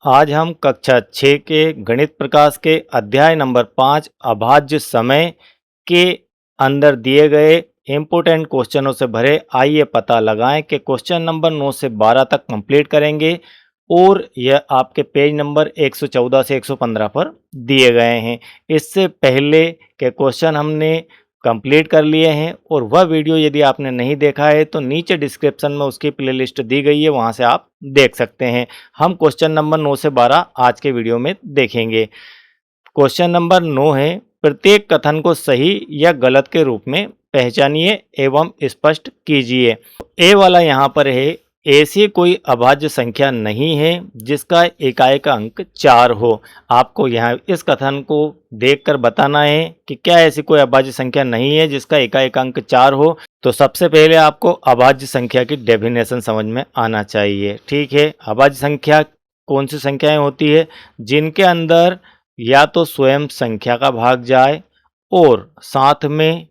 आज हम कक्षा 6 के गणित प्रकाश के अध्याय नंबर 5 अभाज्य समय के अंदर दिए गए इम्पोर्टेंट क्वेश्चनों से भरे आइए पता लगाएं कि क्वेश्चन नंबर 9 से 12 तक कंप्लीट करेंगे और यह आपके पेज नंबर 114 से 115 पर दिए गए हैं। इससे पहले के क्वेश्चन हमने कंप्लीट कर लिए हैं और वह वीडियो यदि आपने नहीं देखा है तो नीचे डिस्क्रिप्शन में उसकी प्लेलिस्ट दी गई है, वहां से आप देख सकते हैं। हम क्वेश्चन नंबर 9 से 12 आज के वीडियो में देखेंगे। क्वेश्चन नंबर 9 है, प्रत्येक कथन को सही या गलत के रूप में पहचानिए एवं स्पष्ट कीजिए। ए वाला यहाँ पर है, ऐसी कोई अभाज्य संख्या नहीं है जिसका इकाई का अंक 4 हो। आपको यहाँ इस कथन को देखकर बताना है कि क्या ऐसी कोई अभाज्य संख्या नहीं है जिसका इकाई का अंक 4 हो। तो सबसे पहले आपको अभाज्य संख्या की डेफिनेशन समझ में आना चाहिए। ठीक है, अभाज्य संख्या कौन सी संख्याएं होती है? जिनके अंदर या तो स्वयं संख्या का भाग जाए और साथ में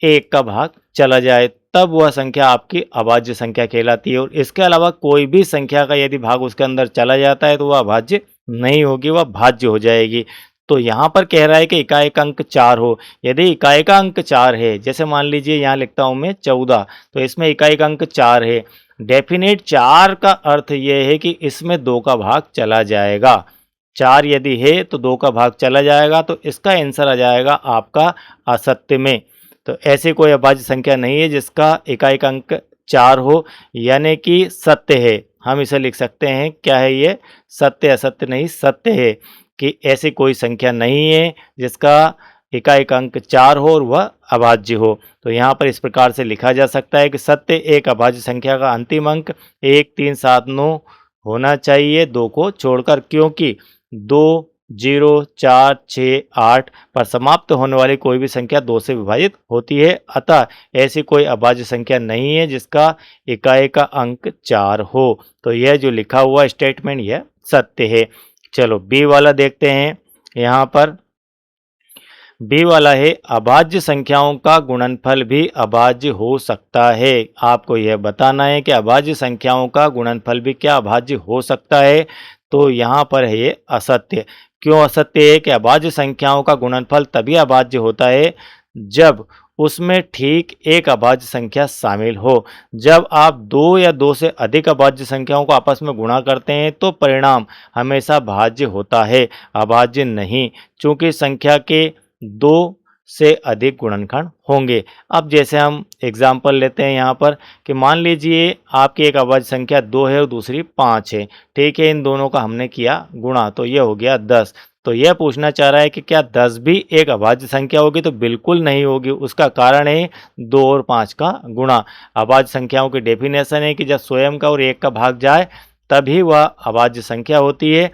एक का भाग चला जाए, तब वह संख्या आपकी अभाज्य संख्या कहलाती है। और इसके अलावा कोई भी संख्या का यदि भाग उसके अंदर चला जाता है तो वह अभाज्य नहीं होगी, वह भाज्य हो जाएगी। तो यहाँ पर कह रहा है कि इकाई का अंक 4 हो। यदि इकाई का अंक 4 है, जैसे मान लीजिए यहाँ लिखता हूँ मैं 14, तो इसमें इकाई का अंक 4 है। डेफिनेट 4 का अर्थ यह है कि इसमें 2 का भाग चला जाएगा। 4 यदि है तो 2 का भाग चला जाएगा, तो इसका आंसर आ जाएगा आपका असत्य में। तो ऐसी कोई अभाज्य संख्या नहीं है जिसका इकाई का अंक 4 हो, यानी कि सत्य है। हम इसे लिख सकते हैं, क्या है ये? सत्य, असत्य नहीं, सत्य है कि ऐसी कोई संख्या नहीं है जिसका इकाई का अंक 4 हो और वह अभाज्य हो। तो यहाँ पर इस प्रकार से लिखा जा सकता है कि सत्य एक अभाज्य संख्या का अंतिम अंक 1, 3, 7, 9 होना चाहिए 2 को छोड़कर, क्योंकि 2, 0, 4, 6, 8 पर समाप्त होने वाली कोई भी संख्या 2 से विभाजित होती है। अतः ऐसी कोई अभाज्य संख्या नहीं है जिसका इकाई का अंक 4 हो। तो यह जो लिखा हुआ स्टेटमेंट यह सत्य है। चलो बी वाला देखते हैं। यहाँ पर बी वाला है, अभाज्य संख्याओं का गुणनफल भी अभाज्य हो सकता है। आपको यह बताना है कि अभाज्य संख्याओं का गुणनफल भी क्या अभाज्य हो सकता है। तो यहाँ पर है ये असत्य। क्यों असत्य है? कि अभाज्य संख्याओं का गुणनफल तभी अभाज्य होता है जब उसमें ठीक एक अभाज्य संख्या शामिल हो। जब आप 2 या 2 से अधिक अभाज्य संख्याओं को आपस में गुणा करते हैं तो परिणाम हमेशा भाज्य होता है, अभाज्य नहीं, चूंकि संख्या के 2 से अधिक गुणनखंड होंगे। अब जैसे हम एग्जाम्पल लेते हैं यहाँ पर कि मान लीजिए आपकी एक अभाज्य संख्या 2 है और दूसरी 5 है। ठीक है, इन दोनों का हमने किया गुणा, तो ये हो गया 10। तो यह पूछना चाह रहा है कि क्या 10 भी एक अभाज्य संख्या होगी? तो बिल्कुल नहीं होगी। उसका कारण है 2 और 5 का गुणा। अभाज्य संख्याओं की डेफिनेशन है कि जब स्वयं का और एक का भाग जाए तभी वह अभाज्य संख्या होती है।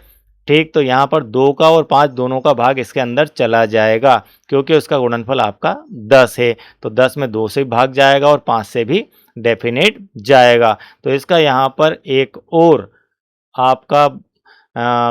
ठीक, तो यहाँ पर 2 का और 5 दोनों का भाग इसके अंदर चला जाएगा क्योंकि उसका गुणनफल आपका 10 है। तो 10 में 2 से भाग जाएगा और 5 से भी डेफिनेट जाएगा। तो इसका यहाँ पर एक और आपका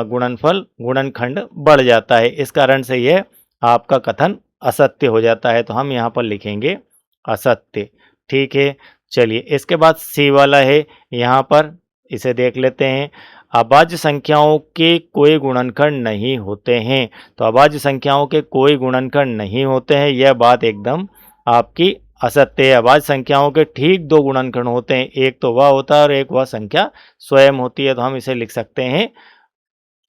गुणनखंड बढ़ जाता है। इस कारण से यह आपका कथन असत्य हो जाता है। तो हम यहाँ पर लिखेंगे असत्य। ठीक है, चलिए इसके बाद सी वाला है, यहाँ पर इसे देख लेते हैं। अभाज्य संख्याओं के कोई गुणनखंड नहीं होते हैं। तो अभाज्य संख्याओं के कोई गुणनखंड नहीं होते हैं, यह बात एकदम आपकी असत्य है। अभाज्य संख्याओं के ठीक 2 गुणनखंड होते हैं, एक तो वह होता है और एक वह संख्या स्वयं होती है। तो हम इसे लिख सकते हैं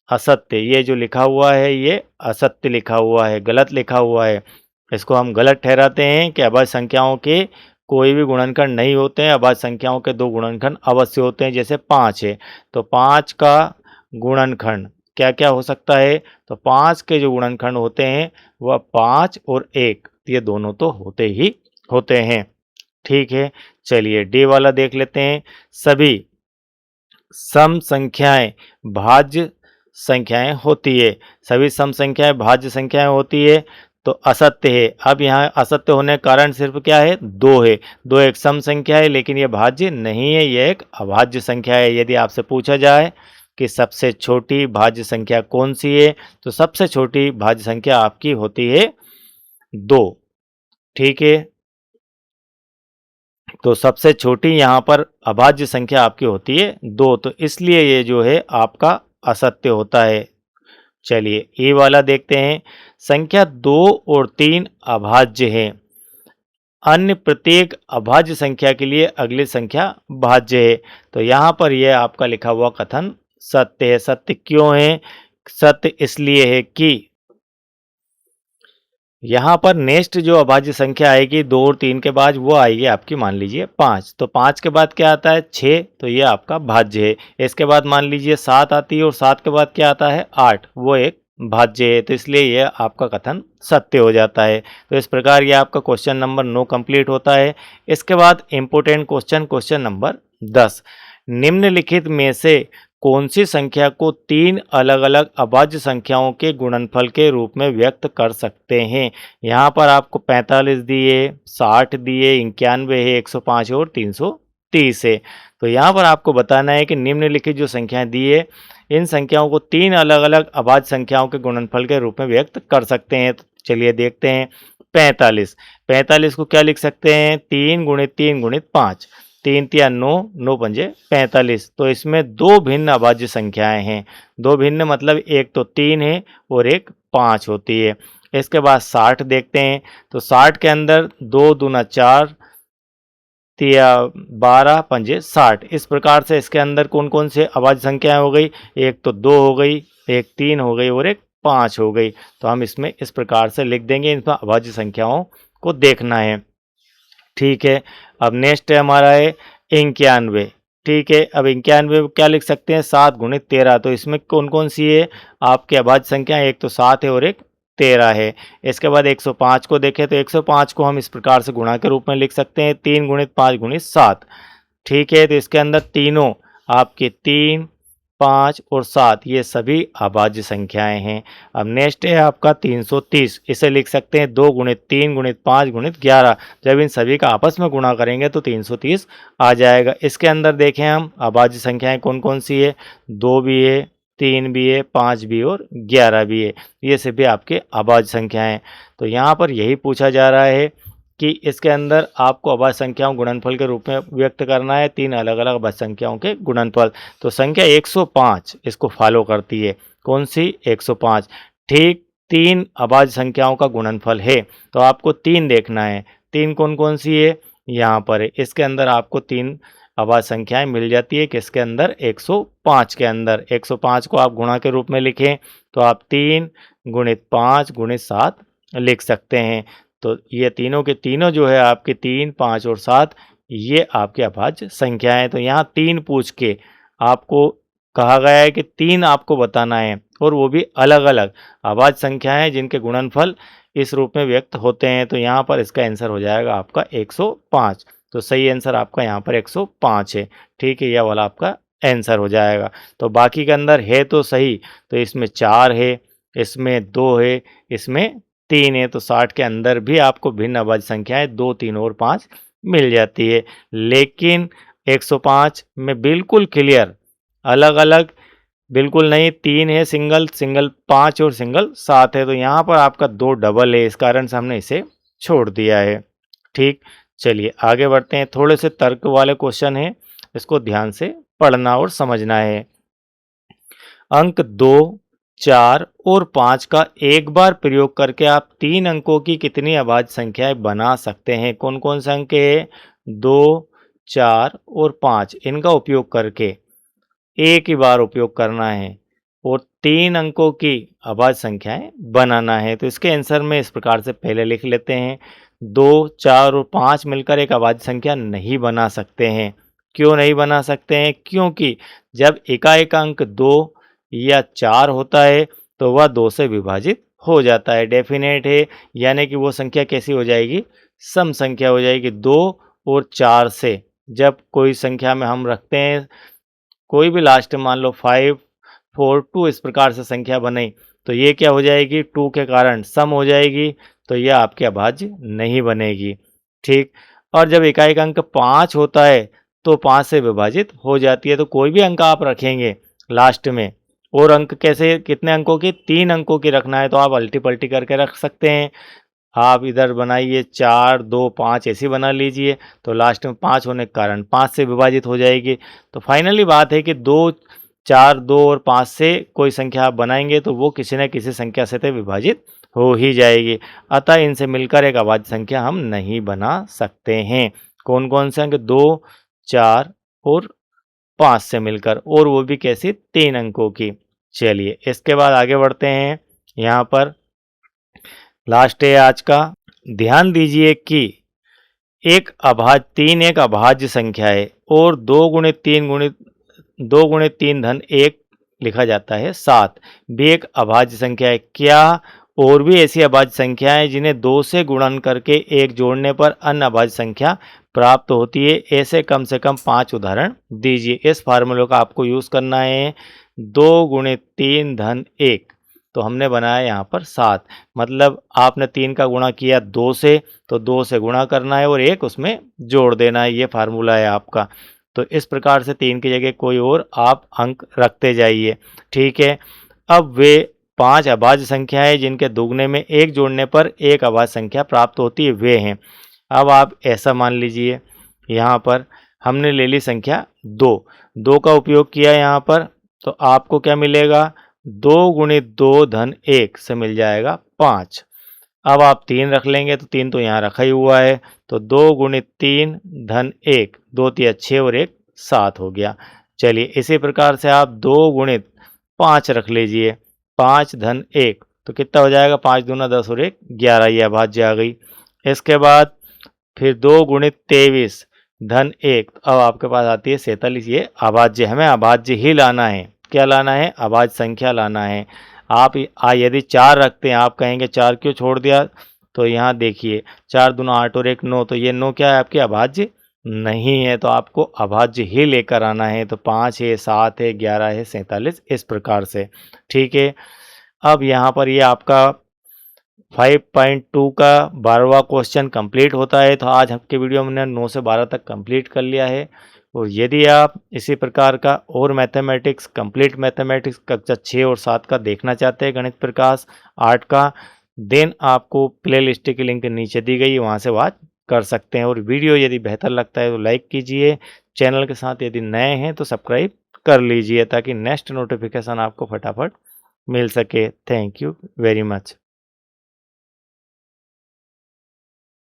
असत्य। ये जो लिखा हुआ है ये असत्य लिखा हुआ है, गलत लिखा हुआ है। इसको हम गलत ठहराते हैं कि अभाज्य संख्याओं के कोई भी गुणनखंड नहीं होते हैं। अभाज्य संख्याओं के 2 गुणनखंड अवश्य होते हैं। जैसे 5 है तो 5 का गुणनखंड क्या क्या हो सकता है? तो 5 के जो गुणनखंड होते हैं वह 5 और 1, ये दोनों तो होते ही होते हैं। ठीक है, चलिए डी वाला देख लेते हैं। सभी सम संख्याएं भाज्य संख्याएं होती है। सभी सम संख्याएं भाज्य संख्याएं होती है, तो असत्य है। अब यहाँ असत्य होने का कारण सिर्फ क्या है? 2 है। 2 एक सम संख्या है लेकिन यह भाज्य नहीं है, यह एक अभाज्य संख्या है। यदि आपसे पूछा जाए कि सबसे छोटी भाज्य संख्या कौन सी है, तो सबसे छोटी भाज्य संख्या आपकी होती है 2। ठीक है, तो सबसे छोटी यहाँ पर अभाज्य संख्या आपकी होती है 2। तो इसलिए ये जो है आपका असत्य होता है। चलिए ए वाला देखते हैं। संख्या 2 और 3 अभाज्य है। अन्य प्रत्येक अभाज्य संख्या के लिए अगली संख्या भाज्य है। तो यहाँ पर यह आपका लिखा हुआ कथन सत्य है। सत्य क्यों है? सत्य इसलिए है कि यहाँ पर नेक्स्ट जो अभाज्य संख्या आएगी 2 और 3 के बाद, वो आएगी आपकी मान लीजिए 5। तो 5 के बाद क्या आता है? 6। तो ये आपका भाज्य है। इसके बाद मान लीजिए 7 आती है और 7 के बाद क्या आता है? 8। वो एक भाज्य है। तो इसलिए यह आपका कथन सत्य हो जाता है। तो इस प्रकार यह आपका क्वेश्चन नंबर 9 कंप्लीट होता है। इसके बाद इंपोर्टेंट क्वेश्चन, क्वेश्चन नंबर 10। निम्नलिखित में से कौन सी संख्या को 3 अलग अलग अभाज्य संख्याओं के गुणनफल के रूप में व्यक्त कर सकते हैं? यहाँ पर आपको 45 दिए, 60 दिए, 91 है, 105 और 330 है। तो यहाँ पर आपको बताना है कि निम्नलिखित जो संख्याएं दी है, इन संख्याओं को 3 अलग अलग अभाज्य संख्याओं के गुणनफल के रूप में व्यक्त कर सकते हैं। तो चलिए देखते हैं। 45 को क्या लिख सकते हैं? 3 गुणित 3 गुणित 5। 3 तिया 9, 9 पंजे 45। तो इसमें दो भिन्न अभाज्य संख्याएं हैं। दो भिन्न मतलब एक तो 3 है और एक 5 होती है। इसके बाद 60 देखते हैं। तो 60 के अंदर 2 दूना 4 तिया 12 पंजे 60। इस प्रकार से इसके अंदर कौन कौन से अभाज्य संख्याएं हो गई? एक तो 2 हो गई, एक 3 हो गई और एक 5 हो गई। तो हम इसमें इस प्रकार से लिख देंगे। इन अभाज्य संख्याओं को देखना है। ठीक है। अब नेक्स्ट है हमारा है 91। ठीक है। अब 91 क्या लिख सकते हैं? 7 गुणित 13। तो इसमें कौन कौन सी है आपके अभाज्य संख्या? एक तो 7 है और एक 13 है। इसके बाद 105 को देखें तो 105 को हम इस प्रकार से गुणा के रूप में लिख सकते हैं। 3 गुणित 5 गुणित 7। ठीक है। तो इसके अंदर तीनों आपके 3, 5 और 7 ये सभी अभाज्य संख्याएं हैं। अब नेक्स्ट है आपका 330। इसे लिख सकते हैं 2 गुणित 3 गुणित 5 गुणित 11। जब इन सभी का आपस में गुणा करेंगे तो 330 आ जाएगा। इसके अंदर देखें हम अभाज्य संख्याएं कौन कौन सी है? 2 भी है, 3 भी है, 5 भी और 11 भी है। ये सभी आपके अभाज्य संख्याएं हैं। तो यहाँ पर यही पूछा जा रहा है कि इसके अंदर आपको अभाज्य संख्याओं गुणनफल के रूप में व्यक्त करना है 3 अलग अलग अभाज्य संख्याओं के गुणनफल। तो संख्या 105 इसको फॉलो करती है। कौन सी? 105। ठीक 3 अभाज्य संख्याओं का गुणनफल है। तो आपको 3 देखना है। 3 कौन कौन सी है? यहाँ पर है। इसके अंदर आपको 3 अभाज्य संख्याएं मिल जाती है। किसके अंदर? 105 के अंदर। 105 को आप गुणा के रूप में लिखें तो आप 3 गुणित 5 गुणित 7 लिख सकते हैं। तो ये तीनों के तीनों जो है आपके 3, 5 और 7 ये आपके अभाज्य संख्या है। तो यहाँ 3 पूछ के आपको कहा गया है कि 3 आपको बताना है और वो भी अलग अलग अभाज्य संख्याएं जिनके गुणनफल इस रूप में व्यक्त होते हैं। तो यहाँ पर इसका आंसर हो जाएगा आपका 105। तो सही आंसर आपका यहाँ पर 105 है। ठीक है। यह वाला आपका आंसर हो जाएगा। तो बाकी के अंदर है तो सही। तो इसमें 4 है, इसमें 2 है, इसमें 3 है। तो 60 के अंदर भी आपको भिन्न अभाज्य संख्याएं 2, 3 और 5 मिल जाती है। लेकिन 105 में बिल्कुल क्लियर अलग अलग बिल्कुल नहीं। 3 है सिंगल, सिंगल 5 और सिंगल 7 है। तो यहाँ पर आपका 2 डबल है। इस कारण से हमने इसे छोड़ दिया है। ठीक। चलिए आगे बढ़ते हैं। थोड़े से तर्क वाले क्वेश्चन हैं, इसको ध्यान से पढ़ना और समझना है। अंक 2, 4 और 5 का एक बार प्रयोग करके आप 3 अंकों की कितनी अभाज्य संख्याएं बना सकते हैं? कौन कौन से अंक है? 2, 4 और 5। इनका उपयोग करके एक ही बार उपयोग करना है और 3 अंकों की अभाज्य संख्याएं बनाना है। तो इसके आंसर में इस प्रकार से पहले लिख लेते हैं। 2, 4 और 5 मिलकर एक अभाज्य संख्या नहीं बना सकते हैं। क्यों नहीं बना सकते हैं? क्योंकि जब एकाएक अंक 2 या 4 होता है तो वह 2 से विभाजित हो जाता है। डेफिनेट है। यानी कि वो संख्या कैसी हो जाएगी? सम संख्या हो जाएगी। 2 और 4 से जब कोई संख्या में हम रखते हैं, कोई भी लास्ट मान लो 5, 4, 2 इस प्रकार से संख्या बने तो ये क्या हो जाएगी? 2 के कारण सम हो जाएगी। तो यह आपके अभाज्य नहीं बनेगी। ठीक। और जब एकाएक अंक 5 होता है तो 5 से विभाजित हो जाती है। तो कोई भी अंक आप रखेंगे लास्ट में, और अंक कैसे, कितने अंकों की? 3 अंकों की रखना है तो आप अल्टी पल्टी करके रख सकते हैं। आप इधर बनाइए 4, 2, 5 ऐसी बना लीजिए। तो लास्ट में 5 होने के कारण 5 से विभाजित हो जाएगी। तो फाइनली बात है कि 2 4, 2 और 5 से कोई संख्या आप बनाएंगे तो वो किसी न किसी संख्या से तो विभाजित हो ही जाएगी। अतः इनसे मिलकर एक अभाज्य संख्या हम नहीं बना सकते हैं। कौन कौन से अंक? 2, 4 और 5 से मिलकर, और वो भी कैसी? 3 अंकों की। चलिए इसके बाद आगे बढ़ते हैं। यहाँ पर लास्ट है आज का। ध्यान दीजिए कि 3 एक अभाज्य संख्या है और 2 गुणित 3 धन 1 लिखा जाता है 7 भी एक अभाज्य संख्या है। क्या और भी ऐसी अभाज्य संख्याएं जिन्हें 2 से गुणन करके 1 जोड़ने पर अन्य अभाज्य संख्या प्राप्त होती है? ऐसे कम से कम 5 उदाहरण दीजिए। इस फार्मूले का आपको यूज करना है। 2 गुणित 3 धन 1, तो हमने बनाया यहाँ पर 7, मतलब आपने 3 का गुणा किया 2 से, तो 2 से गुणा करना है और 1 उसमें जोड़ देना है। ये फार्मूला है आपका। तो इस प्रकार से 3 की जगह कोई और आप अंक रखते जाइए। ठीक है। अब वे 5 अभाज्य संख्याएं जिनके दुगने में 1 जोड़ने पर एक अभाज्य संख्या प्राप्त होती है, वे हैं। अब आप ऐसा मान लीजिए, यहाँ पर हमने ले ली संख्या 2 का उपयोग किया यहाँ पर, तो आपको क्या मिलेगा? 2 गुणित 2 धन 1 से मिल जाएगा 5। अब आप 3 रख लेंगे, तो 3 तो यहाँ रखा ही हुआ है, तो 2 गुणित 3 धन 1, 2 तिया 6 और 1 7 हो गया। चलिए इसी प्रकार से आप 2 गुणित 5 रख लीजिए, 5 धन 1, तो कितना हो जाएगा? 5 दूना 10 और 1 11, ये अभाज्य आ गई। इसके बाद फिर 2 गुणित 23 धन 1, अब आपके पास आती है 47, ये अभाज्य। हमें अभाज्य ही लाना है। क्या लाना है? अभाज्य संख्या लाना है। आप यदि 4 रखते हैं, आप कहेंगे 4 क्यों छोड़ दिया? तो यहाँ देखिए 4 दूना 8 और 1 9, तो ये 9 क्या है? आपके अभाज्य नहीं है, तो आपको अभाज्य ही लेकर आना है। तो 5 है, 7 है, 11 है, 47, इस प्रकार से। ठीक है। अब यहाँ पर ये आपका 5.2 का 12वां क्वेश्चन कंप्लीट होता है। तो आज आपके वीडियो में 9 से 12 तक कंप्लीट कर लिया है। और यदि आप इसी प्रकार का और मैथमेटिक्स, कंप्लीट मैथमेटिक्स कक्षा 6 और 7 का देखना चाहते हैं, गणित प्रकाश 8 का, देन आपको प्ले लिस्ट की लिंक नीचे दी गई, वहाँ से वॉच कर सकते हैं। और वीडियो यदि बेहतर लगता है तो लाइक कीजिए। चैनल के साथ यदि नए हैं तो सब्सक्राइब कर लीजिए, ताकि नेक्स्ट नोटिफिकेशन आपको फटाफट मिल सके। Thank you very much.